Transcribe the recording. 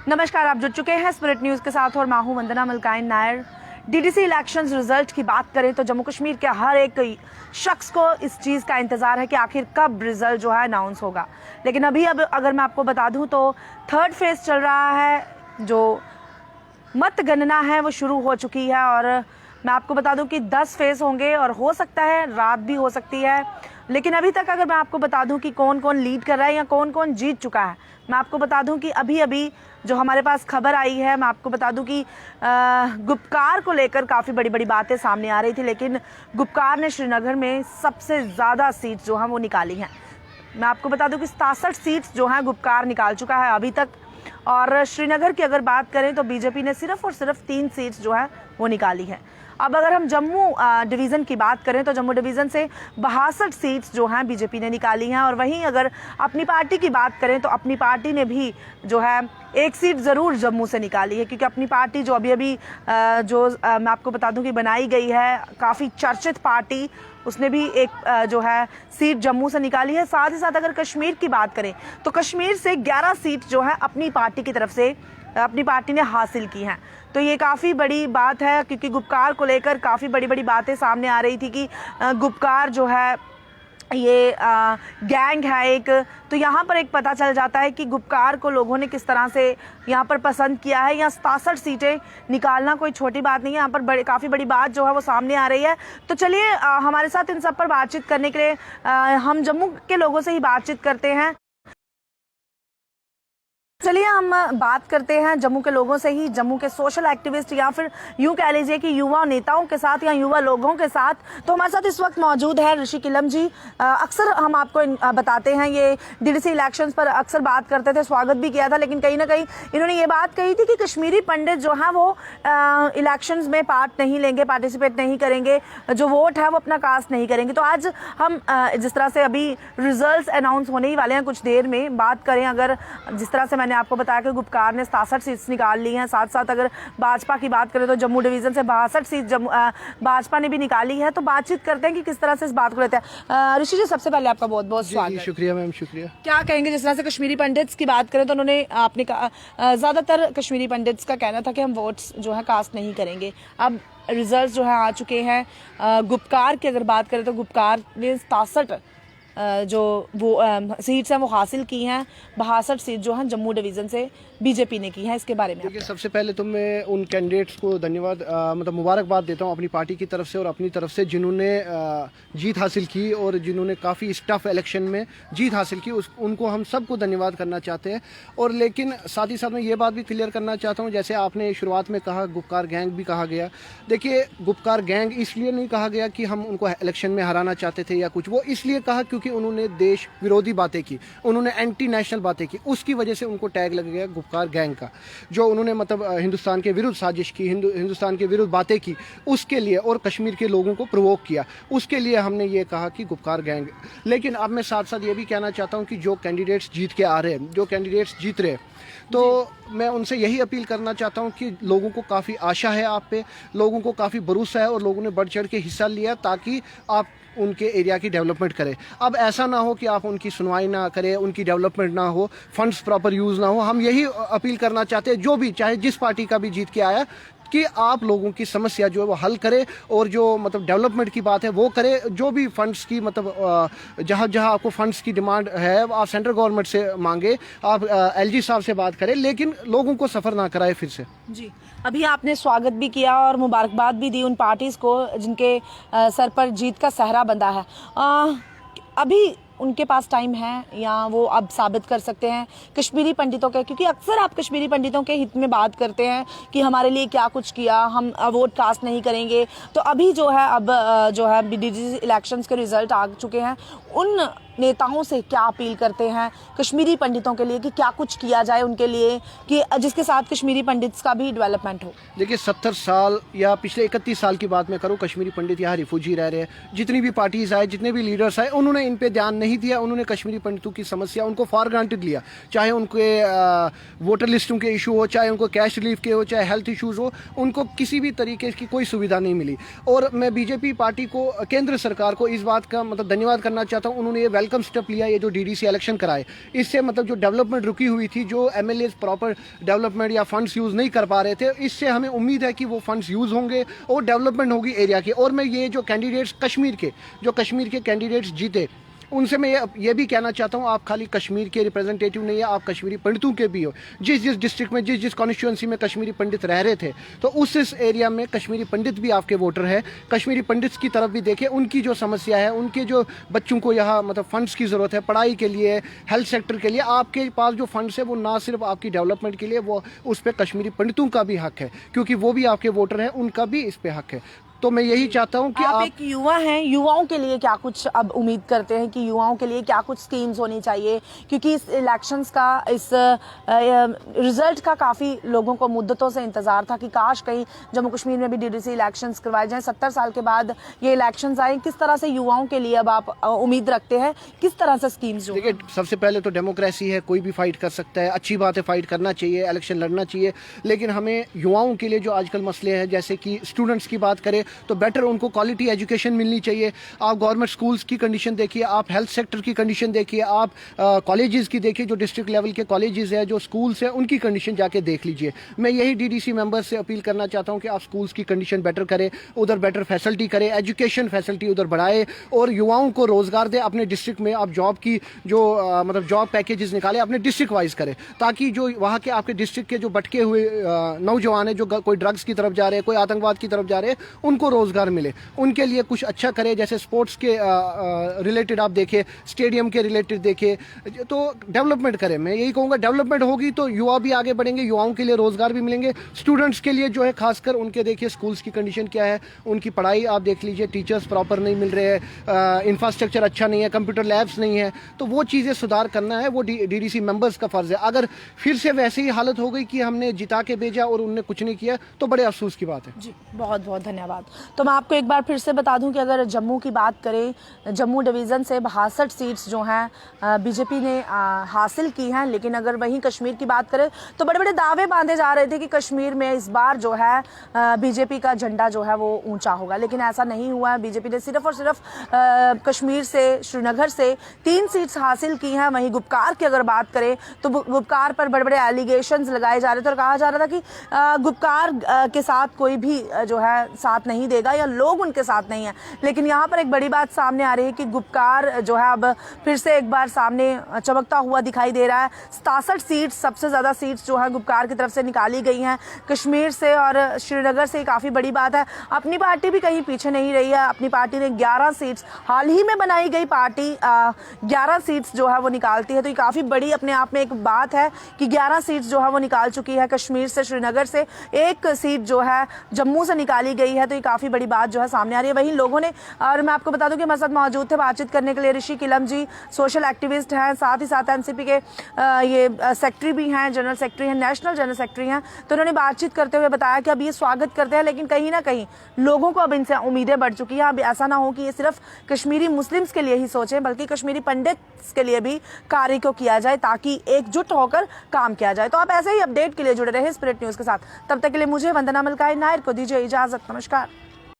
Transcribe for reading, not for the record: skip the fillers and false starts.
नमस्कार, आप जुड़ चुके हैं स्पिरिट न्यूज़ के साथ और मैं हूं वंदना मलकाइन नायर। डीडीसी इलेक्शंस रिजल्ट की बात करें तो जम्मू कश्मीर के हर एक शख्स को इस चीज़ का इंतज़ार है कि आखिर कब रिजल्ट जो है अनाउंस होगा। लेकिन अभी अगर मैं आपको बता दूं तो थर्ड फेज चल रहा है, जो मतगणना है वो शुरू हो चुकी है और मैं आपको बता दूं कि 10 फेज होंगे और हो सकता है रात भी हो सकती है। लेकिन अभी तक अगर मैं आपको बता दूं कि कौन कौन लीड कर रहा है या कौन कौन जीत चुका है, मैं आपको बता दूं कि अभी जो हमारे पास खबर आई है, मैं आपको बता दूं कि गुपकार को लेकर काफ़ी बड़ी बड़ी बातें सामने आ रही थी, लेकिन गुपकार ने श्रीनगर में सबसे ज़्यादा सीट जो हैं वो निकाली हैं। मैं आपको बता दूं कि 67 सीट्स जो हैं गुपकार निकाल चुका है अभी तक। और श्रीनगर की अगर बात करें तो बीजेपी ने सिर्फ और सिर्फ 3 सीट्स जो है वो निकाली है। अब अगर हम जम्मू डिवीज़न की बात करें तो जम्मू डिवीज़न से 62 सीट्स जो हैं बीजेपी ने निकाली हैं। और वहीं अगर अपनी पार्टी की बात करें तो अपनी पार्टी ने भी जो है 1 सीट ज़रूर जम्मू से निकाली है, क्योंकि अपनी पार्टी जो अभी मैं आपको बता दूं कि बनाई गई है, काफ़ी चर्चित पार्टी, उसने भी एक जो है सीट जम्मू से निकाली है। साथ ही साथ अगर कश्मीर की बात करें तो कश्मीर से 11 सीट जो है अपनी पार्टी की तरफ से अपनी पार्टी ने हासिल की हैं। तो ये काफ़ी बड़ी बात है, क्योंकि गुपकार को लेकर काफ़ी बड़ी बड़ी बातें सामने आ रही थी कि गुपकार जो है ये गैंग है एक। तो यहाँ पर एक पता चल जाता है कि गुपकार को लोगों ने किस तरह से यहाँ पर पसंद किया है। यहाँ 67 सीटें निकालना कोई छोटी बात नहीं है, यहाँ पर काफ़ी बड़ी बात जो है वो सामने आ रही है। तो चलिए हमारे साथ इन सब पर बातचीत करने के लिए हम जम्मू के लोगों से ही बातचीत करते हैं। चलिए हम बात करते हैं जम्मू के लोगों से ही, जम्मू के सोशल एक्टिविस्ट या फिर यूं कह लीजिए कि युवा नेताओं के साथ या युवा लोगों के साथ। तो हमारे साथ इस वक्त मौजूद है ऋषि किलम जी। अक्सर हम आपको बताते हैं, ये डीडीसी इलेक्शंस पर अक्सर बात करते थे, स्वागत भी किया था, लेकिन कहीं ना कहीं इन्होंने ये बात कही थी कि कश्मीरी पंडित जो हैं वो इलेक्शंस में पार्ट नहीं लेंगे, पार्टिसिपेट नहीं करेंगे, जो वोट है वो अपना कास्ट नहीं करेंगे। तो आज हम जिस तरह से अभी रिजल्ट अनाउंस होने ही वाले हैं कुछ देर में, बात करें अगर जिस तरह से मैंने आपको बताया कि गुपकार ने 67 सीट्स निकाल ली हैं, साथ साथ अगर भाजपा की बात करें तो जम्मू डिवीजन से 62 सीट भाजपा ने भी निकाली है। तो बातचीत करते हैं कि किस तरह से इस बात को लेते हैं। ऋषि जी, सबसे पहले आपका बहुत बहुत स्वागत। शुक्रिया मैम, शुक्रिया। क्या कहेंगे, जिस तरह से कश्मीरी पंडित्स की बात करें तो उन्होंने आपने कहा, ज़्यादातर कश्मीरी पंडित्स का कहना था कि हम वोट्स जो है कास्ट नहीं करेंगे। अब रिजल्ट जो है आ चुके हैं। गुपकार की अगर बात करें तो गुपकार ने 67 जो वो सीट्स हैं वो हासिल की हैं। 62 सीट जो हैं जम्मू डिवीज़न से बीजेपी ने की है। इसके बारे में देखिए, सबसे पहले तो मैं उन कैंडिडेट्स को धन्यवाद मतलब मुबारकबाद देता हूं अपनी पार्टी की तरफ से और अपनी तरफ से, जिन्होंने जीत हासिल की और जिन्होंने काफ़ी टफ इलेक्शन में जीत हासिल की, उनको हम सबको धन्यवाद करना चाहते हैं। और लेकिन साथ ही साथ मैं ये बात भी क्लियर करना चाहता हूँ, जैसे आपने शुरुआत में कहा गुपकार गैंग भी कहा गया। देखिए, गुपकार गैंग इसलिए नहीं कहा गया कि हम उनको इलेक्शन में हराना चाहते थे या कुछ, वो इसलिए कहा क्योंकि उन्होंने देश विरोधी बातें की, उन्होंने एंटी नेशनल बातें की, उसकी वजह से उनको टैग लग गया गुपकार गैंग का। जो उन्होंने मतलब हिंदुस्तान के विरुद्ध साजिश की, हिंदुस्तान के विरुद्ध बातें की, उसके लिए, और कश्मीर के लोगों को प्रोवोक किया, उसके लिए हमने ये कहा कि गुपकार गैंग। लेकिन अब मैं साथ साथ ये भी कहना चाहता हूँ कि जो कैंडिडेट्स जीत के आ रहे हैं, जो कैंडिडेट्स जीत रहे, तो मैं उनसे यही अपील करना चाहता हूं कि लोगों को काफ़ी आशा है आप पे, लोगों को काफ़ी भरोसा है और लोगों ने बढ़ चढ़ के हिस्सा लिया ताकि आप उनके एरिया की डेवलपमेंट करें। अब ऐसा ना हो कि आप उनकी सुनवाई ना करें, उनकी डेवलपमेंट ना हो, फंड्स प्रॉपर यूज़ ना हो। हम यही अपील करना चाहते हैं, जो भी चाहे जिस पार्टी का भी जीत के आया, कि आप लोगों की समस्या जो है वो हल करें और जो मतलब डेवलपमेंट की बात है वो करें। जो भी फंड्स की मतलब जहाँ जहाँ आपको फंड्स की डिमांड है आप सेंट्रल गवर्नमेंट से मांगे, आप एलजी साहब से बात करें, लेकिन लोगों को सफ़र ना कराए फिर से। जी, अभी आपने स्वागत भी किया और मुबारकबाद भी दी उन पार्टीज़ को जिनके सर पर जीत का सहरा बंधा है। अभी उनके पास टाइम है या वो अब साबित कर सकते हैं कश्मीरी पंडितों के, क्योंकि अक्सर आप कश्मीरी पंडितों के हित में बात करते हैं कि हमारे लिए क्या कुछ किया, हम वोट कास्ट नहीं करेंगे। तो अभी जो है अब जो है डीडीसी इलेक्शंस के रिजल्ट आ चुके हैं, उन नेताओं से क्या अपील करते हैं कश्मीरी पंडितों के लिए कि क्या कुछ किया जाए उनके लिए, कि जिसके साथ कश्मीरी पंडित्स का भी डेवलपमेंट हो। देखिए, 70 साल या पिछले 31 साल की बात मैं करूँ, कश्मीरी पंडित यहाँ रिफ्यूजी रह रहे हैं। जितनी भी पार्टीज आए, जितने भी लीडर्स आए, उन्होंने इन पे ध्यान नहीं दिया। उन्होंने कश्मीरी पंडितों की समस्या उनको फॉर ग्रांटेड लिया, चाहे उनके वोटर लिस्टों के इशू हो, चाहे उनको कैश रिलीफ के हो, चाहे हेल्थ इशूज़ हो, उनको किसी भी तरीके की कोई सुविधा नहीं मिली। और मैं बीजेपी पार्टी को, केंद्र सरकार को इस बात का मतलब धन्यवाद करना चाहता हूँ, उन्होंने ये वेलकम स्टेप लिया ये जो डीडीसी इलेक्शन कराए। इससे मतलब जो डेवलपमेंट रुकी हुई थी, जो एमएलए प्रॉपर डेवलपमेंट या फंड्स यूज़ नहीं कर पा रहे थे, इससे हमें उम्मीद है कि वो फंड्स यूज़ होंगे और डेवलपमेंट होगी एरिया की। और मैं ये जो कैंडिडेट्स कश्मीर के कैंडिडेट्स जीते, उनसे मैं ये भी कहना चाहता हूँ, आप खाली कश्मीर के रिप्रेजेंटेटिव नहीं है, आप कश्मीरी पंडितों के भी हो। जिस डिस्ट्रिक्ट में, जिस कॉन्स्टिट्यूंसी में कश्मीरी पंडित रह रहे थे, तो उस एरिया में कश्मीरी पंडित भी आपके वोटर है। कश्मीरी पंडित की तरफ भी देखें, उनकी जो समस्या है, उनके जो बच्चों को यहाँ मतलब फंड्स की ज़रूरत है पढ़ाई के लिए, हेल्थ सेक्टर के लिए, आपके पास जो फंड्स है वो ना सिर्फ आपकी डेवलपमेंट के लिए, वो उस पर कश्मीरी पंडितों का भी हक है, क्योंकि वो भी आपके वोटर हैं, उनका भी इस पर हक है। तो मैं यही चाहता हूं कि आप एक युवा हैं, युवाओं के लिए क्या कुछ अब उम्मीद करते हैं कि युवाओं के लिए क्या कुछ स्कीम्स होनी चाहिए? क्योंकि इस इलेक्शंस का, इस रिजल्ट का काफ़ी लोगों को मुद्दतों से इंतज़ार था कि काश कहीं जम्मू कश्मीर में भी डीडीसी इलेक्शंस करवाए जाएं। 70 साल के बाद ये इलेक्शंस आए, किस तरह से युवाओं के लिए अब आप उम्मीद रखते हैं, किस तरह से स्कीम्स जो? देखिए, सबसे पहले तो डेमोक्रेसी है, कोई भी फाइट कर सकता है, अच्छी बात है, फाइट करना चाहिए, इलेक्शन लड़ना चाहिए, लेकिन हमें युवाओं के लिए जो आजकल मसले हैं, जैसे कि स्टूडेंट्स की बात करें तो बेटर उनको क्वालिटी एजुकेशन मिलनी चाहिए। आप गवर्नमेंट स्कूल्स की कंडीशन देखिए, आप हेल्थ सेक्टर की कंडीशन देखिए, आप कॉलेजेस की देखिए, जो डिस्ट्रिक्ट लेवल के कॉलेजेस हैं, जो स्कूल्स हैं, उनकी कंडीशन जाके देख लीजिए। मैं यही डीडीसी मेंबर्स से अपील करना चाहता हूं कि आप स्कूल्स की कंडीशन बेटर करें, उधर बेटर फैसिलिटी करें, एजुकेशन फैसिलिटी उधर बढ़ाए और युवाओं को रोजगार दें। अपने डिस्ट्रिक्ट में आप जॉब की जो मतलब जॉब पैकेजेस निकालें, अपने डिस्ट्रिक्ट वाइज करें, ताकि जो वहाँ के आपके डिस्ट्रिक्ट के जो भटके हुए नौजवान हैं, जो कोई ड्रग्स की तरफ जा रहे हैं, कोई आतंकवाद की तरफ जा रहे हैं, उनको रोजगार मिले, उनके लिए कुछ अच्छा करे। जैसे स्पोर्ट्स के रिलेटेड आप देखें, स्टेडियम के रिलेटेड देखें, तो डेवलपमेंट करें। मैं यही कहूँगा, डेवलपमेंट होगी तो युवा भी आगे बढ़ेंगे, युवाओं के लिए रोजगार भी मिलेंगे। स्टूडेंट्स के लिए जो है खासकर उनके देखिए स्कूल्स की कंडीशन क्या है, उनकी पढ़ाई आप देख लीजिए, टीचर्स प्रॉपर नहीं मिल रहे हैं, इंफ्रास्ट्रक्चर अच्छा नहीं है, कंप्यूटर लैब्स नहीं है, तो वो चीज़ें सुधार करना है, वो डीडीसी मेंबर्स का फर्ज है। अगर फिर से वैसी ही हालत हो गई कि हमने जिता के भेजा और उनने कुछ नहीं किया, तो बड़े अफसोस की बात है। जी, बहुत बहुत धन्यवाद। तो मैं आपको एक बार फिर से बता दूं कि अगर जम्मू की बात करें, जम्मू डिवीज़न से 62 सीट्स जो हैं बीजेपी ने हासिल की हैं, लेकिन अगर वहीं कश्मीर की बात करें तो बड़े बड़े दावे बांधे जा रहे थे कि कश्मीर में इस बार जो है बीजेपी का झंडा जो है वो ऊंचा होगा, लेकिन ऐसा नहीं हुआ है। बीजेपी ने सिर्फ और सिर्फ कश्मीर से, श्रीनगर से 3 सीट्स हासिल की हैं। वहीं गुपकार की अगर बात करें तो गुपकार पर बड़े बड़े एलिगेशंस लगाए जा रहे थे और कहा जा रहा था कि गुपकार के साथ कोई भी जो है साथ नहीं देगा या लोग उनके साथ नहीं है। लेकिन यहाँ पर एक बड़ी बात सामने आ रही है कि गुपकार जो है अब फिर से एक बार सामने चमकता हुआ दिखाई दे रहा है। 67 सीट, सबसे ज़्यादा सीट्स जो है गुपकार की तरफ से निकाली गई हैं कश्मीर से और श्रीनगर से। काफ़ी बड़ी बात है। अपनी पार्टी भी कहीं पीछे नहीं रही है। अपनी पार्टी ने 11 सीट्स, हाल ही में बनाई गई पार्टी 11 सीट्स जो है वो निकालती है, तो ये काफ़ी बड़ी अपने आप में एक बात है कि 11 सीट्स जो है वो निकाल चुकी है कश्मीर से, श्रीनगर से। एक सीट जो है जम्मू से निकाली गई है, तो ये काफ़ी बड़ी बात जो है सामने आ रही है। वहीं लोगों ने, और मैं आपको बता दूं कि हमारे साथ मौजूद थे बातचीत करने के लिए ऋषि किलम जी, सोशल एक्टिविस्ट हैं, साथ ही साथ एनसीपी के ये सेक्रेटरी भी हैं, जनरल सेक्रेटरी हैं, नेशनल जनरल सेक्रेटरी हैं। तो उन्होंने बातचीत करते हुए बताया कि अब ये स्वागत करते हैं, लेकिन कहीं ना कहीं लोगों को अब इनसे उम्मीदें बढ़ चुकी हैं। अब ऐसा ना हो कि ये सिर्फ कश्मीरी मुस्लिम्स के लिए ही सोचें, बल्कि कश्मीरी पंडित्स के लिए भी कार्य को किया जाए, ताकि एकजुट होकर काम किया जाए। तो आप ऐसे ही अपडेट के लिए जुड़े रहे स्पिरिट न्यूज़ के साथ। तब तक के लिए मुझे वंदना मलकाई नायर को दीजिए इजाज़त। नमस्कार।